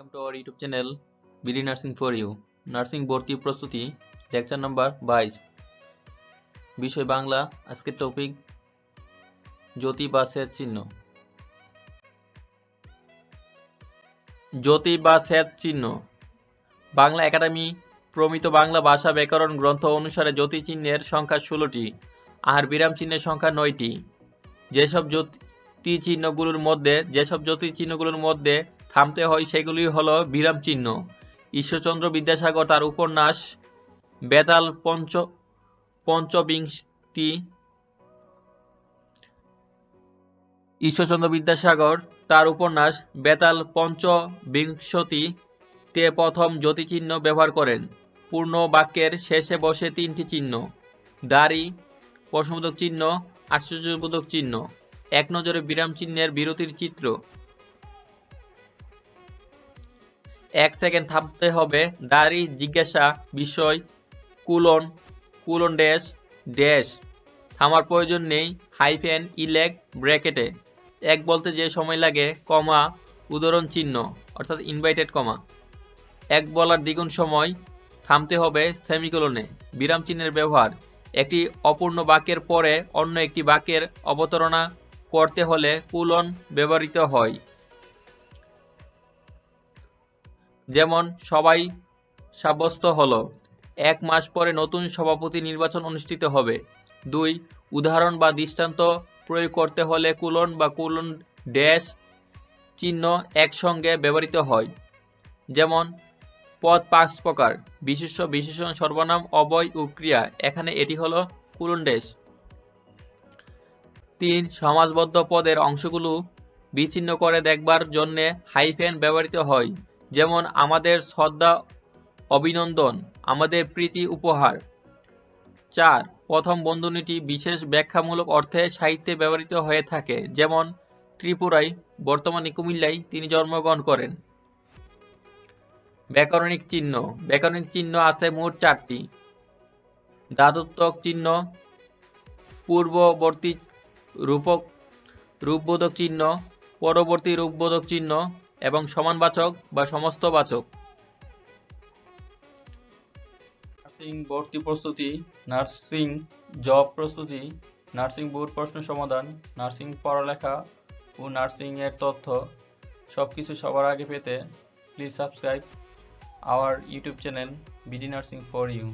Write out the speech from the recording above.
Welcome to our YouTube channel BD Narsing for you. Nursing ভর্তি প্রস্তুতি lecture number 22 বিষয় বাংলা। আজকের টপিক জ্যোতি বা সেচ চিহ্ন। জ্যোতি বা সেচ চিহ্ন বাংলা একাডেমি প্রমিত বাংলা ভাষা ব্যাকরণ গ্রন্থ অনুসারে জ্যোতি চিহ্নের সংখ্যা 16টি আর বিরাম চিহ্নের সংখ্যা 9টি। যেসব জ্যোতি চিহ্নগুলোর মধ্যে থামতে হয় সেগুলি হলো বিরাম চিহ্ন। ঈশ্বরচন্দ্র বিদ্যাসাগর তার উপন্যাস বেতাল পঞ্চবিংশতি প্রথম জ্যোতি চিহ্ন ব্যবহার করেন। পূর্ণ বাক্যের শেষে বসে 3টি চিহ্ন: দাড়ি, প্রশ্নবোধক চিহ্ন, আশ্চর্যবোধক চিহ্ন। এক নজরে বিরাম চিহ্নের বিরতির চিত্র। 1 সেকেন্ড থামতে হবে। দাড়ি জিজ্ঞাসা বিষয় কুলন ড্যাশ থামার প্রয়োজন নেই। হাইফেন ইলেক ব্র্যাকেটে। এক বলতে যে সময় লাগে, কমা উদাহরণ চিহ্ন অর্থাৎ ইনভাইটেড কমা। এক বলার দ্বিগুণ সময় থামতে হবে সেমিকোলনে। বিরাম চিহ্নের ব্যবহার: একটি অপূর্ণ বাক্যের পরে অন্য একটি বাক্যের অবতারণা করতে হলে কুলন ব্যবহৃত হয়। যেমন সবাই সাব্যস্ত হলো। 1 মাস পরে নতুন সভাপতি নির্বাচন অনুষ্ঠিত হবে। 2 উদাহরণ বা দৃষ্টান্ত প্রয়োগ করতে হলে কুলন বা কুলন ড্যাশ চিহ্ন একসঙ্গে ব্যবহৃত হয়। যেমন পদ 5 প্রকার: বিশেষ্য, বিশেষণ, সর্বনাম, অব্যয় ও ক্রিয়া। এখানে এটি হলো কুলন ড্যাশ। 3 সমাসবদ্ধ পদের অংশগুলো বিচ্ছিন্ন করে দেখবার জন্য হাইফেন ব্যবহৃত হয়। যেমন আমাদের শ্রদ্ধা অভিনন্দন, আমাদের প্রীতি উপহার। 4 প্রথম বন্ধনীটি বিশেষ ব্যাখ্যামূলক অর্থে সাহিত্যে ব্যবহৃত হয়ে থাকে। যেমন ত্রিপুরায়, বর্তমানে কুমিল্লায় তিনি জন্মগ্রহণ করেন। ব্যাকরণিক চিহ্ন আছে মোট 4টি: ধাতুত্বক চিহ্ন, পূর্ববর্তী রূপবোধক চিহ্ন, পরবর্তী রূপবোধক চিহ্ন এবং সমানবাচক বা সমস্তবাচক। নার্সিং ভর্তি প্রস্তুতি, নার্সিং জব প্রস্তুতি, নার্সিং বোর্ড প্রশ্ন সমাধান, নার্সিং পড়ালেখা ও নার্সিং এর তথ্য সবকিছু সবার আগে পেতে please subscribe our YouTube channel BD Narsing for you.